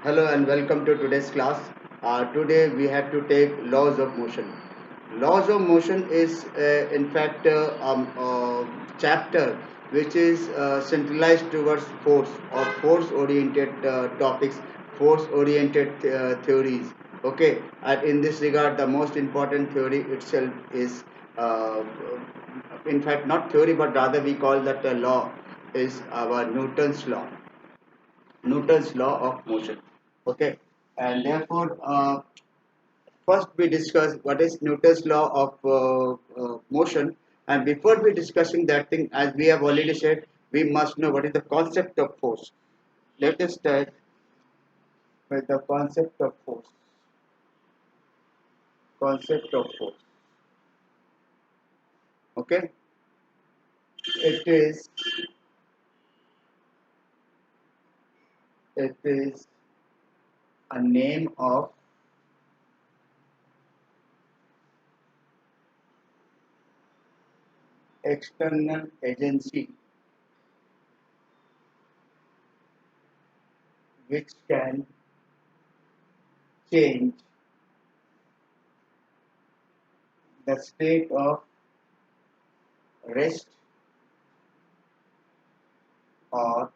Hello and welcome to today's class. Today we have to take laws of motion. Laws of motion is in fact chapter which is centralized towards force or force oriented topics, force oriented theories. Okay, and in this regard, the most important theory itself is uh, in fact not theory but rather we call that a law is our Newton's law. Newton's law of motion. Okay, and therefore, first we discuss what is Newton's law of motion, and before we discussing that thing, as we have already said, we must know what is the concept of force. Let us start with the concept of force. Concept of force. Okay, it is a name of external agency which can change the state of rest or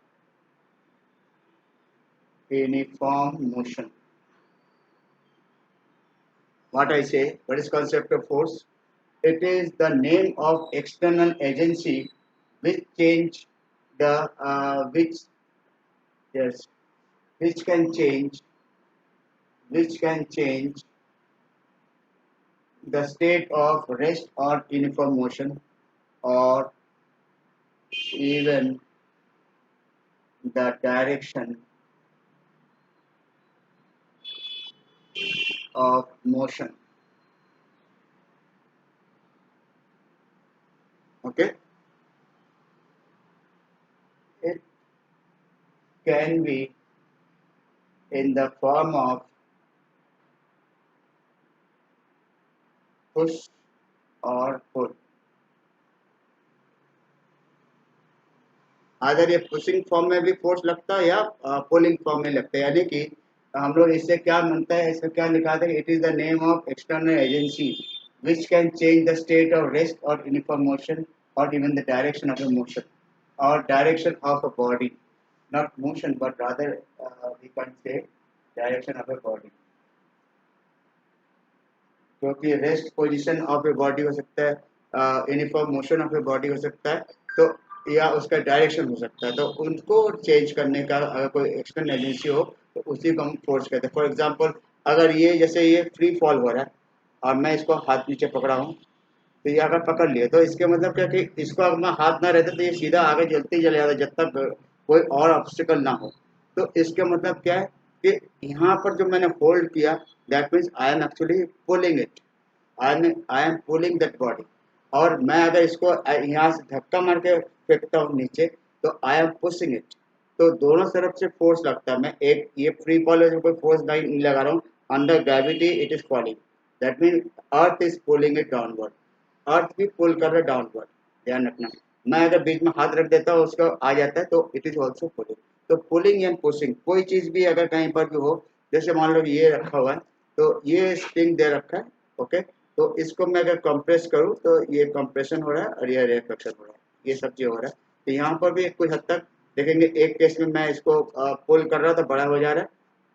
uniform motion. What I say, what is concept of force? It is the name of external agency which change the which yes which can change which can change the state of rest or uniform motion or even the direction of motion. Okay, it can be in the form of push or pull. अगर ये pushing form में भी force लगता है या pulling form में लगता है यानी कि हम लोग इससे क्या मानता है इसमें क्या लिखा था it is the name of external agency which can change the state of rest or uniform motion or even the direction of a motion or direction of a body, not motion but rather we can say direction of a body. क्योंकि rest position of a body हो सकता है uniform motion of a body हो सकता है तो या उसका डायरेक्शन हो सकता है तो उनको चेंज करने का अगर कोई एक्सटर्नल एजेंसी हो तो उसी को हम फोर्स कहते हैं फॉर एग्जांपल अगर ये जैसे ये फ्री फॉल हो रहा है और मैं इसको हाथ नीचे पकड़ा हूँ तो ये अगर पकड़ लिए तो इसके मतलब क्या कि इसको अगर मैं हाथ ना रहता तो ये सीधा आगे चलते ही चले जाता जब तक कोई और ऑब्स्टिकल ना हो तो इसका मतलब क्या है कि यहाँ पर जो मैंने होल्ड किया that means I am actually pulling it I am pulling that body और मैं अगर इसको यहाँ से धक्का मार के फेंकता हूँ नीचे तो आई एम पुशिंग इट तो दोनों तरफ से फोर्स लगता है मैं एक ये फ्री फॉल है कोई फोर्स नहीं लगा रहा हूँ under gravity it is falling that mean earth is pulling it downward earth भी पुल कर रहा है डाउनवर्ड ध्यान रखना मैं अगर बीच में हाथ रख देता हूँ उसका आ जाता है तो इट इज ऑल्सो पुलिंग तो पुलिंग एंड पुशिंग कोई चीज भी अगर कहीं पर भी हो जैसे मान लो ये रखा हुआ है तो ये स्प्रिंग दे रखा है ओके तो इसको मैं अगर कंप्रेस करूँ तो ये कंप्रेशन हो रहा है और ये रिफ्लेक्शन हो रहा है ये सब चीज हो रहा है तो यहाँ पर भी कुछ हद तक देखेंगे एक केस में मैं इसको पुल कर रहा था बड़ा हो जा रहा है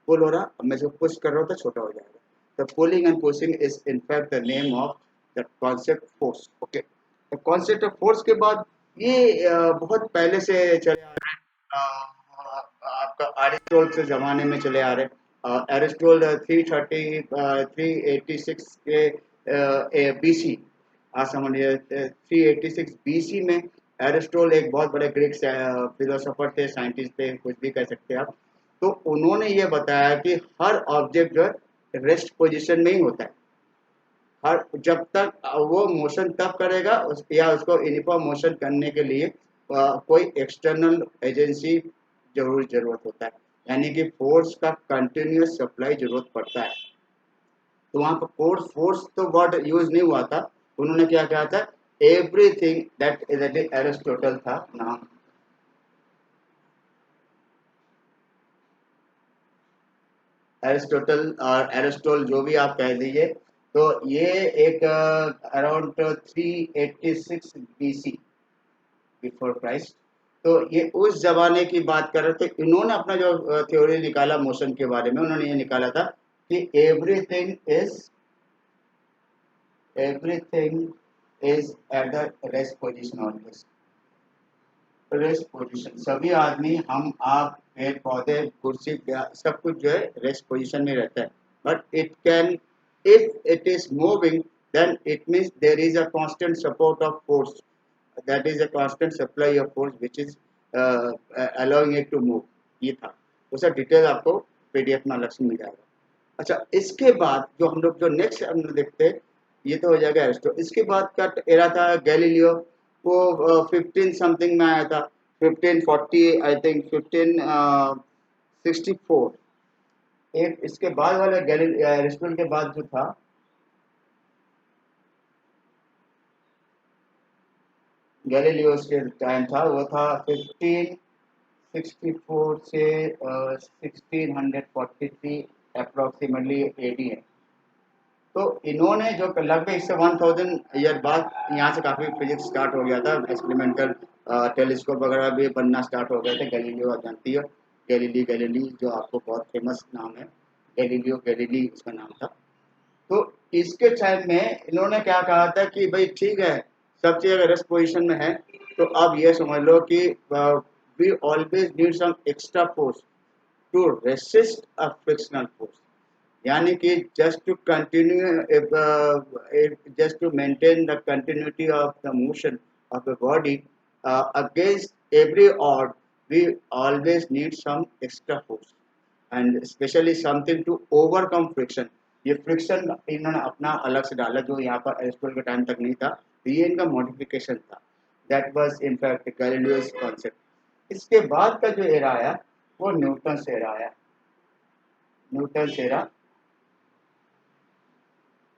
पुल हो रहा अब मैं इसको पुश कर रहा हूँ तो छोटा हो जाएगा the pulling and pushing is in fact the name of the concept force okay the concept of force के बाद ये बहुत पहले से चले आ रहे हैं आपका एरिस्टोटल के जमाने में चले आ रहे हैं एरिस्टोटल 386 के बीसी आज समझिए 386 बीसी में एरिस्टोटल एक बहुत बड़े ग्रीक फिलोसोफर थे साइंटिस्ट थे कुछ भी कह सकते हैं आप तो उन्होंने ये बताया कि हर ऑब्जेक्ट जो है रेस्ट पोजीशन में ही होता है हर जब तक वो मोशन तब करेगा या उसको यूनिफॉर्म मोशन करने के लिए कोई एक्सटर्नल एजेंसी जरूरत होता है यानी कि फोर्स का कंटिन्यूस सप्लाई जरूरत पड़ता है तो वहां पर फोर्स फोर्स तो वर्ड यूज नहीं हुआ था उन्होंने क्या कहा था एवरीथिंग दैट एरिस्टोटल था नाम एरिस्टोटल और एरिस्टोल जो भी आप कह दीजिए, तो ये एक अराउंड 386 BC बिफोर क्राइस्ट। तो ये उस जमाने की बात कर रहे थे। इन्होंने अपना जो थ्योरी निकाला मोशन के बारे में, उन्होंने ये निकाला था कि everything is at the rest position always. Rest position, सभी आदमी, हम आप पेड़ पौधे कुर्सी सब कुछ जो है रेस्ट पोजीशन में रहता है। But it can, if it is moving, then it means there is a constant support of force, that is a constant supply of force which is allowing it to move. ये था उसका detail, आपको PDF में अलग से मिल जाएगा। अच्छा, इसके बाद जो हम लोग जो नेक्स्ट हम लोग देखते हैं, ये तो हो जाएगा एरिस्टो। इसके बाद का एरा था गैलीलियो। वो 15 समथिंग में आया था, 1540 आई थिंक, 1564। एक इसके बाद वाला एरिस्टो के बाद जो था, गैलीलियो के टाइम था, वो था 1564 से 1643 अप्रोक्सीमेटली एडी है। तो इन्होंने जो लगभग इससे 1000 ईयर बाद यहाँ से काफ़ी फिजिक्स स्टार्ट हो गया था, एक्सपेरिमेंटल टेलीस्कोप वगैरह भी बनना स्टार्ट हो गए थे। गैलीलियो आप जानती हो, गैलीली जो आपको बहुत फेमस नाम है, गैलीलियो गैलीली उसका नाम था। तो इसके टाइम में इन्होंने क्या कहा था कि भाई ठीक है, सब चीज़ अगर रेस्ट पोजिशन में है, तो अब ये समझ लो कि we always need some extra force to resist a frictional force. यानी कि just to continue, just to maintain the continuity of the motion of the body against every odd, we always need some extra force and specially something to overcome friction. ये friction इन्होंने अपना अलग से डाला, जो यहाँ पर एरिस्टोटल के टाइम तक नहीं था। तो ये इनका मॉडिफिकेशन था, that was in fact Galileo's concept. इसके बाद का जो एरा आया, वो न्यूटन से एरा आया, न्यूटन से era.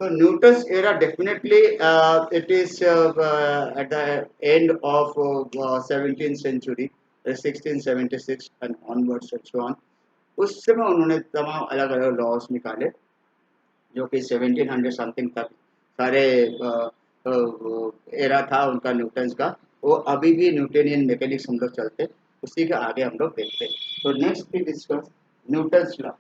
So Newton's era definitely it is at the end of 17th century, 1676 and onwards and so on. उस समय उन्होंने तमाम अलग अलग लॉज निकाले, जो कि 1700 समथिंग तक सारे एरा था उनका न्यूटन्स का। वो अभी भी न्यूटनियन मैकेनिक्स हम लोग चलते, उसी के आगे हम लोग देखते। तो next we discuss Newton's law.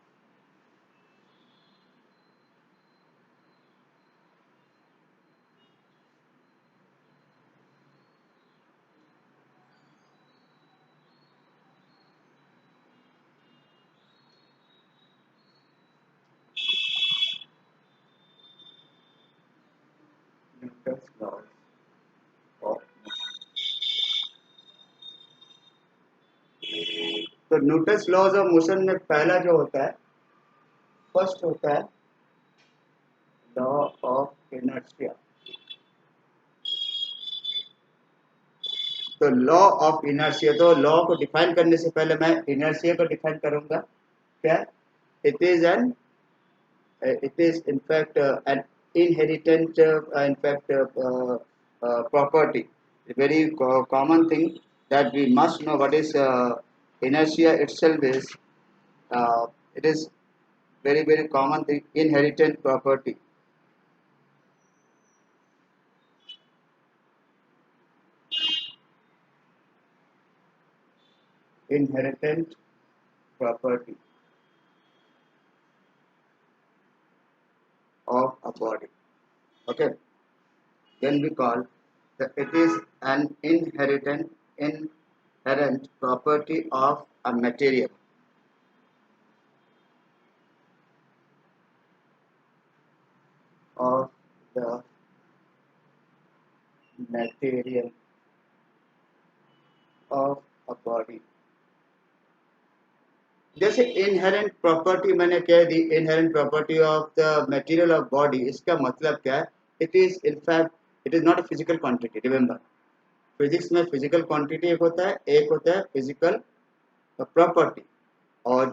Newton's law of, तो न्यूटन्स लॉज ऑफ मोशन में पहला जो होता है, फर्स्ट होता है लॉ ऑफ इनर्शिया। तो लॉ ऑफ इनर्शिया, तो लॉ को डिफाइन करने से पहले मैं इनर्शिया को डिफाइन करूंगा। क्या? It is an, it is in fact an inherent in fact property, a very common thing that we must know what is inertia itself is. It is very common thing, inherent property. Inherent property of a body. Okay, then we call that it is an inherent property of a material, of the material of a body। जैसे inherent property मैंने कह दी, inherent property of the material of body, इसका मतलब क्या है? It is in fact, it is not a physical quantity. Remember, physics में physical quantity एक होता है, एक होता है फिजिकल प्रॉपर्टी। और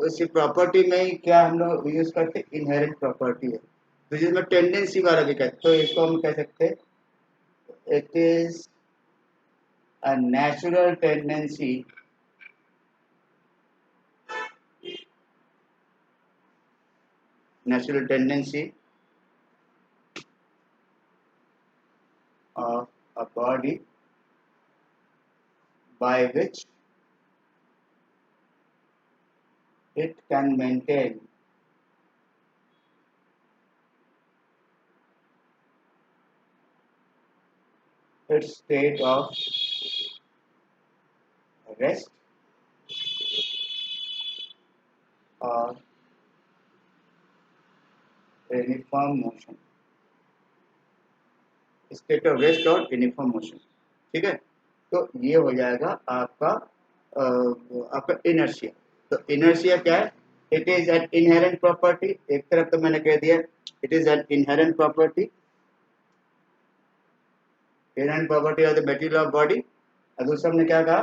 उसी प्रॉपर्टी में ही क्या हम लोग यूज करते हैं? इनहेरेंट प्रॉपर्टी है। तो जिसमें टेंडेंसी वाला भी कहते हैं, तो इसको हम कह सकते हैं it is a natural tendency natural tendency of a body by which it can maintain its state of rest or uniform motion, state of rest और यूनिफॉर्म मोशन। ठीक है, तो ये हो जाएगा आपका आपका इनर्शिया। तो इनर्शिया क्या है? It is an inherent property, एक तरफ तो मैंने कह दिया it is an inherent property, inherent property of the material of body. और दूसरा हमने क्या कहा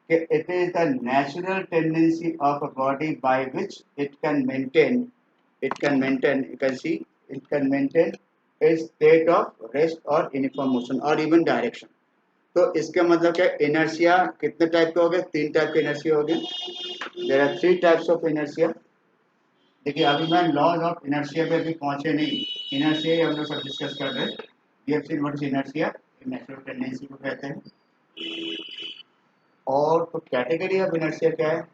कि it is the natural tendency of a body by which it can maintain you can see it can maintain a state of rest और uniform motion और even direction. तो इसका मतलब क्या, इनर्शिया कितने टाइप के हो गए? तीन टाइप के इनर्शिया हो गए। There are three types of inertia. देखिए अभी मैं लॉज ऑफ इनर्शिया पे भी पहुंचे नहीं, इनर्शिया ही हम लोग सब डिस्कस कर रहे हैं। We have seen what is inertia, natural tendency को कहते हैं। और तो कैटेगरी ऑफ इनर्शिया क्या है?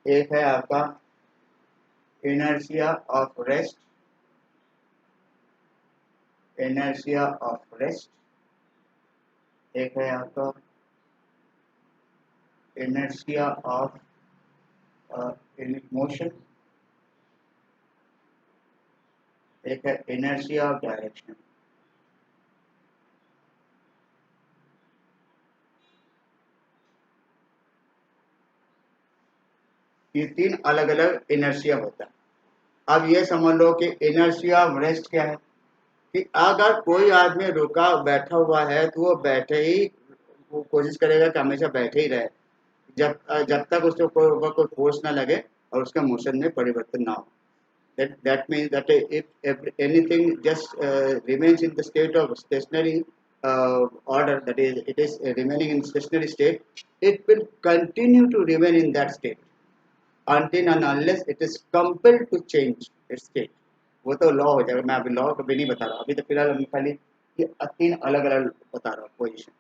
एक है आपका inertia of rest, inertia of rest, एक है आपका inertia of motion, एक है inertia of direction। ये तीन अलग अलग इनर्शिया होता है। अब ये समझ लो कि इनर्शिया ऑफ रेस्ट क्या है, कि अगर कोई आदमी रुका बैठा हुआ है तो वो बैठे ही, वो कोशिश करेगा कि हमेशा बैठे ही रहे, जब तक उसके ऊपर कोई फोर्स ना लगे और उसके मोशन में परिवर्तन ना हो। That means that if anything just remains in the state of stationary order, that is it is remaining in stationary state, it will continue to remain in that state until and unless it is compelled to change its state। वो तो law हो जाएगा, मैं अभी law कभी नहीं बता रहा, अभी तो फिलहाल हम खाली ये तीन अलग अलग बता रहा हूँ पोजिशन।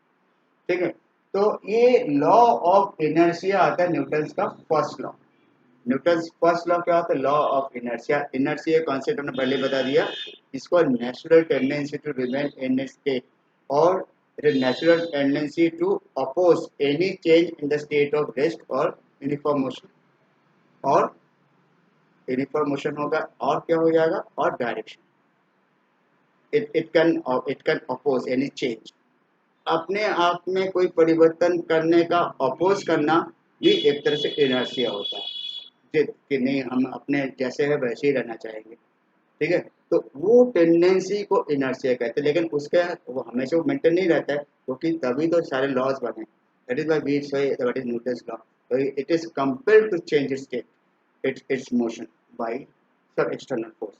ठीक है, तो ये लॉ ऑफ इनर्शिया आता है न्यूटन का first law. Newton first law क्या होता है? Law of inertia. Inertia concept हमने पहले बता दिया, इसको natural tendency to remain in state और natural tendency to oppose any change in the state of rest और यूनिफॉर्म मोशन। और यूनिफॉर्म मोशन होगा और क्या हो जाएगा? और direction. It can oppose any change. अपने आप में कोई परिवर्तन करने का अपोज करना भी एक तरह से इनर्शिया होता है, कि नहीं हम अपने जैसे है वैसे ही रहना चाहेंगे। ठीक है, तो वो टेंडेंसी को इनर्शिया कहते हैं, लेकिन उसका वो हमेशा वो मेंटेन नहीं रहता है, क्योंकि तभी तो सारे लॉज बने। That is why we say what is Newton's law, it is compelled to change its state, its motion by some external force.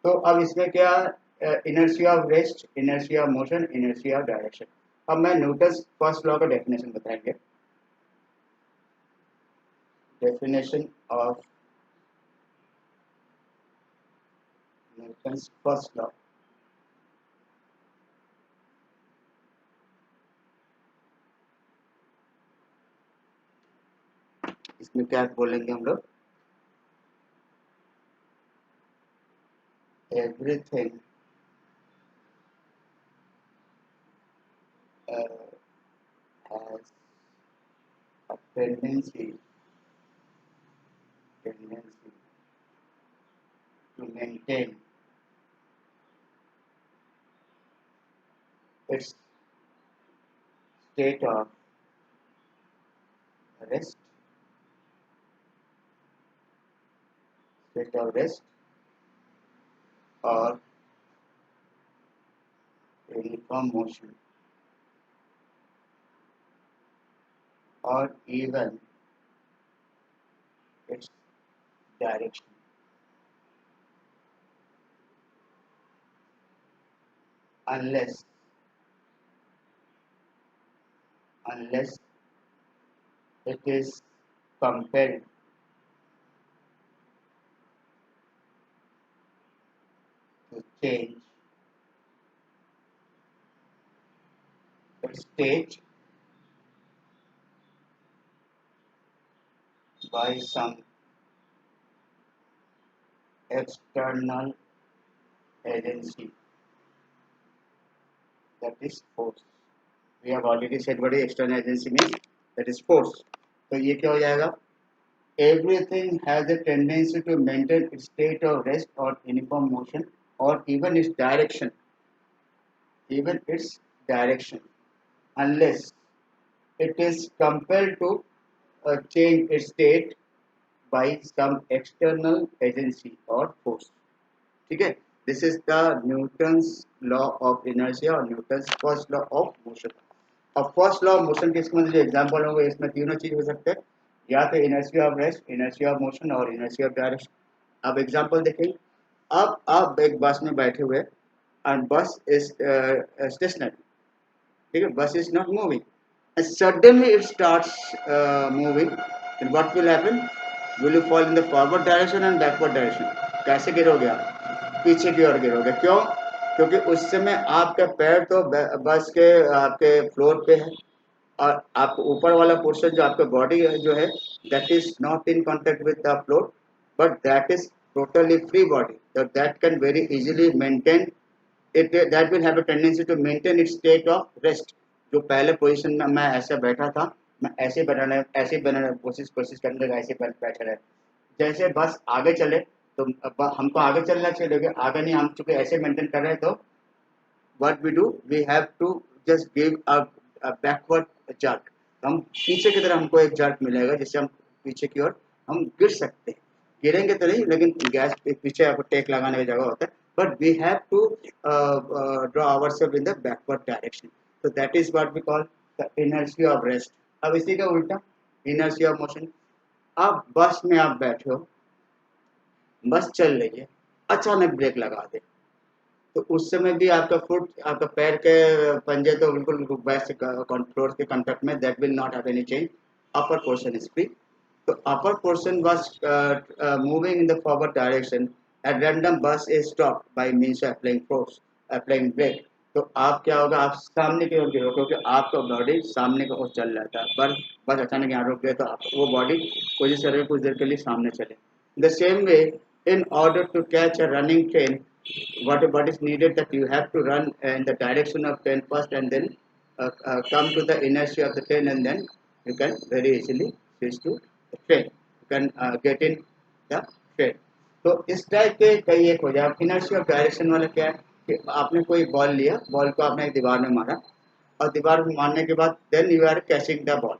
तो अब इसमें क्या, inertia of rest, inertia of motion, inertia of direction. अब मैं Newton's first law का definition बताएंगे। Definition of Newton's first law. इसमें क्या बोलेंगे हम लोग? Everything has a tendency to maintain its state of rest, state of rest or uniform motion or even its direction, unless it is compelled change its state by some external agency, that is force. We have already said what is external agency means, that is force. तो ये क्या हो जाएगा, everything has a tendency to maintain its state of rest or uniform motion or even its direction, unless it is compelled to change its state by some external agency or force. ठीक है, this is the Newton's law of inertia और Newton's first law of motion. अब first law of motion के इसमें जो example होंगे इसमें तीनों चीज हो सकते हैं, या तो inertia of rest, inertia of motion और इनर्शिया ऑफ डायरेक्शन. अब एग्जांपल देखेंगे. अब आप एक बस में बैठे हुए एंड बस इज स्टेशनरी. ठीक है, बस is not moving and suddenly it starts moving, then what will happen? Will you fall in the forward direction and backward direction? कैसे गिरोगे आप? पीछे की ओर गिरोगे. क्यों? क्योंकि उस समय आपका पैर तो बस के आपके फ्लोर पे है और आप ऊपर वाला पोर्शन जो आपका बॉडी जो है that is not in contact with the floor, but that is totally free body, so that can very easily maintain it, that will have a tendency to maintain its state of rest. जो पहले position में मैं ऐसे बैठा था, मैं ऐसे बनाने कोशिश करने लगा, ऐसे बैठा रहे. जैसे बस आगे चले तो हमको आगे चलना चाहिए, आगे नहीं, हम चूंकि ऐसे मेंटेन कर रहे हैं, तो what we do, we have to just give a backward jerk. हम पीछे की तरफ हमको एक जर्क मिलेगा जिससे हम पीछे की ओर हम गिर सकते हैं. गिरेंगे तो नहीं, लेकिन गैस पीछे आपको टेक लगाने की जगह होता है, but we have to draw ourselves in the backward direction. So that is what we call the inertia of rest. अब इसी का उल्टा inertia of motion. अब बस में आप बैठे हो, बस चल रही है, अचानक ब्रेक लगा दे, तो उस समय भी आपका फुट, आपका पैर के पंजे तो बिल्कुल बस फ्लोर के कांटेक्ट में, that will not have any change. Upper portion is free. So upper portion was moving in the forward direction. At random bus is stopped by means of applying brake. तो आप क्या होगा, आप सामने की ओर गिरो, क्योंकि आपका बॉडी सामने की ओर चल रहा था, पर बस अचानक यहाँ रुक गए तो आप वो बॉडी कोशिश कर रही है कुछ देर के लिए सामने चले. The same way, in order to catch a running train, what is needed, that you have to run in the direction of train first and then come to the inertia of the train, and then you can very easily switch to the train, you can get in the train. तो इस type के कई एक हो जाए. Inertia of direction वाला क्या है कि आपने कोई बॉल लिया, बॉल को आपने एक दीवार में मारा, और दीवार में मारने के बाद then you are catching the ball.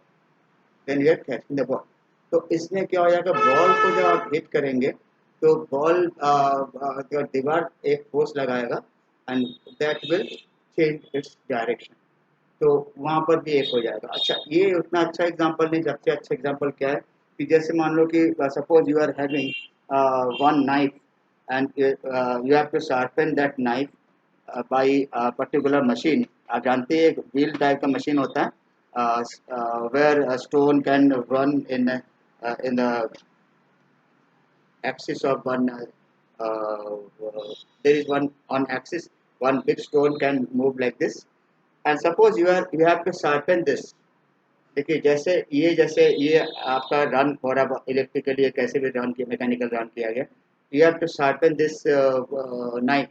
तो इसमें क्या हो जाएगा, बॉल को जब आप हिट करेंगे तो बॉल दीवार एक फोर्स लगाएगा and that will change its direction. तो वहाँ पर भी एक हो जाएगा. अच्छा, ये उतना अच्छा एग्जांपल नहीं, सबसे अच्छा एग्जांपल क्या है कि जैसे मान लो कि suppose you are having one knife and you have to sharpen that knife by a particular machine. आप जानते हैं एक wheel type का machine होता है, where a stone can run in the axis of one there is one on axis, one big stone can move like this, and suppose you have to sharpen this. देखिए जैसे ये आपका run हो रहा electrically, कैसे भी run किया, mechanical run किया गया, you have to sharpen this knife.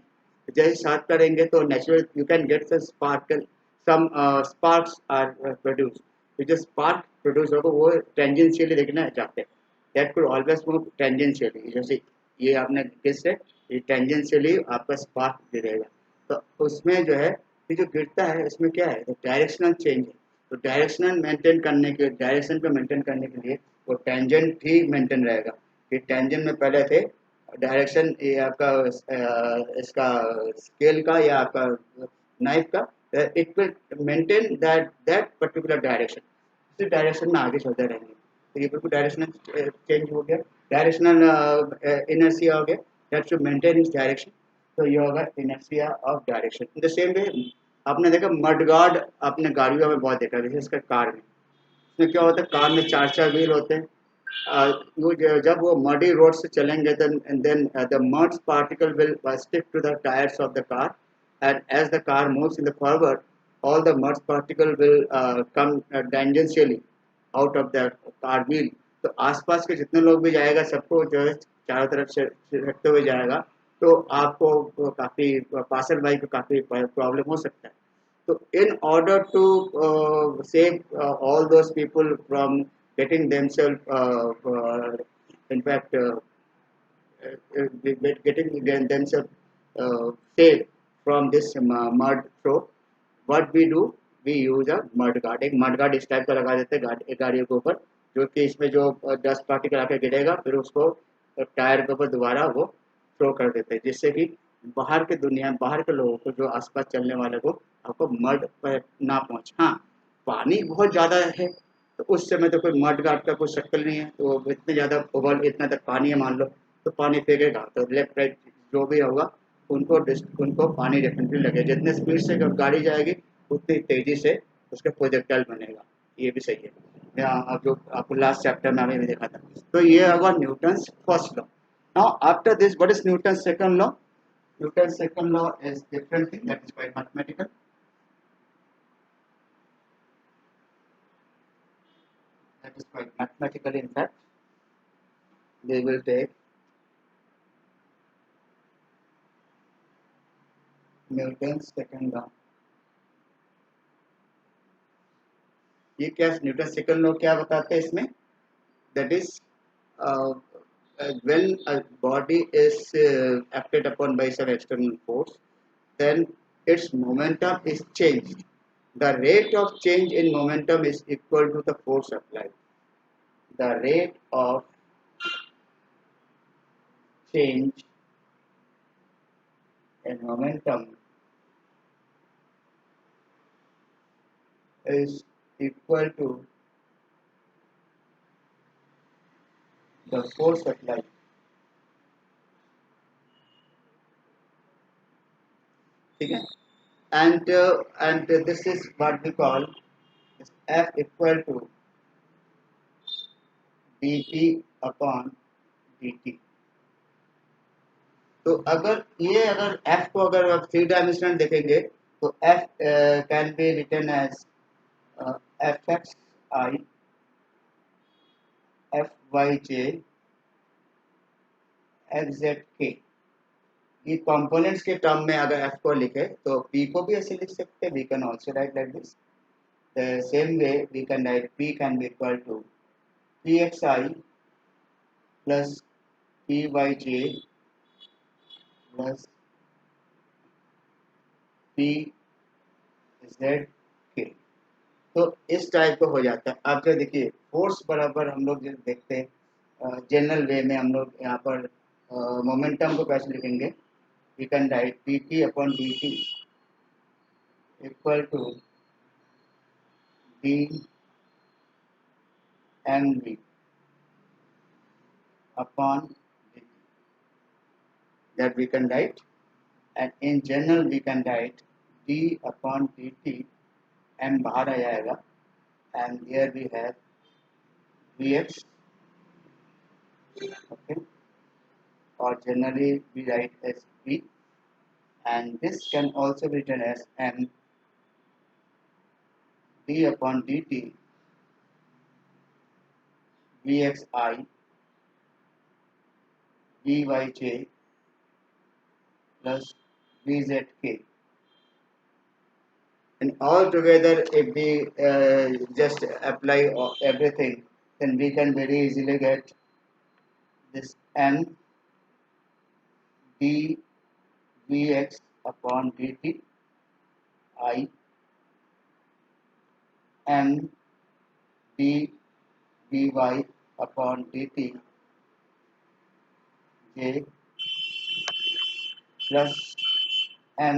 जैसे शार्प करेंगे तो natural you can get sparkle, some sparks are produce. जो स्पार्क प्रोड्यूस होगा वो टेंजेंशियली देखना चाहते हैं, that could always move tangentially. जैसे ये आपने किस है, ये टेंजेंशियली आपका स्पार्क गिरेगा, तो उसमें जो है ये जो गिरता है इसमें क्या है, डायरेक्शनल चेंज है. तो डायरेक्शन को मेंटेन करने के लिए वो टेंजेंट ही मेंटेन रहेगा. कि टेंजेंट में पहले थे डायरेक्शन, ये आपका इसका स्केल का या आपका नाइफ का, it will maintain that particular direction, इसी डायरेक्शन में आगे चलते रहेंगे. तो ये बिल्कुल डायरेक्शनल चेंज हो गया, डायरेक्शनल इनर्शिया हो गया, दैट शुड मेंटेन इस डायरेक्शन. तो ये होगा inertia of direction. In the same way आपने देखा मड गार्ड, आपने गाड़ियों में बहुत देखा, जैसे इसका कार में, इसमें क्या होता है, कार में चार व्हील होते हैं, जब वो muddy road से चलेंगे then the mud particle will stick to the tires of the car, and as the car moves in the forward, all the mud particle will come tangentially out of the car wheel. तो आसपास के जितने लोग भी जाएगा सबको जो है चारों तरफ से रखते हुए जाएगा, तो आपको काफ़ी पासर बाई को काफ़ी प्रॉब्लम हो सकता है. So in order to save all those people from getting themselves, in fact, getting themselves saved from this mud throw, what we do, we use a mud guard. एक mud guard इस type का लगा देते हैं गाड़ियों के ऊपर, जो कि इसमें जो डस्ट पार्टिकल आके गिरेगा फिर उसको टायर के ऊपर दोबारा वो थ्रो कर देते हैं, जिससे कि बाहर के लोगों को जो आसपास चलने वाले को आपको मड पर ना पहुंचे. हाँ, पानी बहुत ज़्यादा है तो उस समय तो कोई मड गार्ड का कोई शक्ल नहीं है, तो इतने ज़्यादा ओवर इतना तक पानी है मान लो, तो पानी फेंकेगा तो लेफ्ट राइट जो भी होगा उनको पानी डेफिनेटली लगे. जितने स्पीड से गाड़ी जाएगी उतनी तेज़ी से उसका प्रोजेक्टाइल बनेगा. ये भी सही है. अब जो आपको लास्ट चैप्टर में हमें भी देखा था, तो ये होगा Newton's first law. Now after this what is Newton's second law? Newton's second law is different thing, that is quite mathematical. That is quite mathematical. In fact, we will take Newton's second law. ये क्या Newton second law क्या बताते हैं इसमें? That is when a body is acted upon by some external force, then its momentum is changed. The rate of change in momentum is equal to the force applied. The rate of change in momentum is equal to the force applied. ठीक है. And this is what we call F equal to dt upon dt. तो अगर F को अगर आप three dimensional देखेंगे तो F can be written as fx I fyj fz k. ये कंपोनेंट्स के टर्म में अगर F को लिखे तो P को भी ऐसे लिख सकते हैं. We can also write like this. The same way we can write P can be equal to Pxi plus Pyj plus Pzk. तो इस टाइप का हो जाता है. आप जो देखिए फोर्स बराबर हम लोग जो देखते हैं जनरल वे में हम लोग यहाँ पर मोमेंटम को कैसे लिखेंगे? We can write dt upon dt equal to d mv upon dt. That we can write, and in general we can write d upon dt, m बाहर आ जाएगा, and here we have vx, okay, or generally we write as v, and this can also be written as m d upon dt vxi vyj plus vzk. And all together if we just apply everything, then we can very easily get this m d vx upon dt I m d vy upon dt j plus m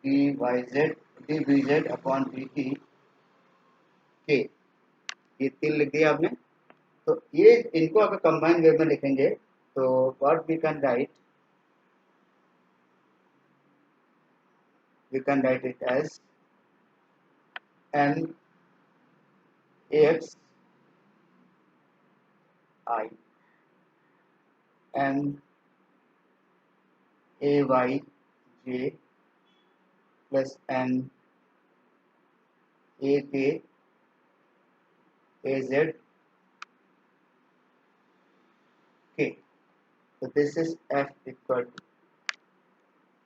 dvz upon dt k. ये तीन लिख दिया आपने. तो ये इनको अगर combine वे में लिखेंगे तो what we can write it as m ax I M A Y J plus N A K A Z K. So this is F equal to,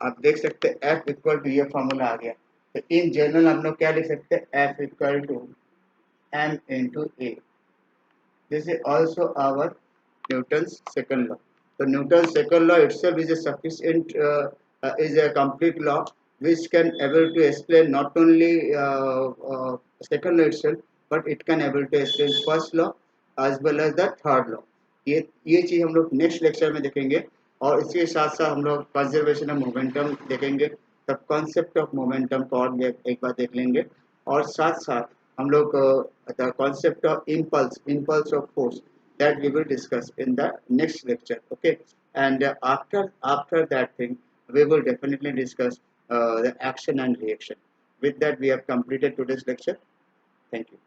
आप देख सकते हैं F इक्वल टू, ये फॉर्मूला आ गया। तो इन जनरल हम लोग क्या लिख सकते हैं, F equal to M into A. This is also our Newton's second law. So Newton's second law itself is a sufficient, is a complete law which can able to explain not only second law itself, but it can able to explain first law as well as the third law. ये चीज हम लोग next lecture में देखेंगे। और इसके साथ साथ हम लोग कंजर्वेशन ऑफ मोमेंटम देखेंगे, तब कॉन्सेप्ट ऑफ मोमेंटम को और एक बार देख लेंगे। और साथ साथ हम लोग the concept of impulse of force, that we will discuss in the next lecture. Okay, and after that thing we will definitely discuss the action and reaction. With that we have completed today's lecture. Thank you.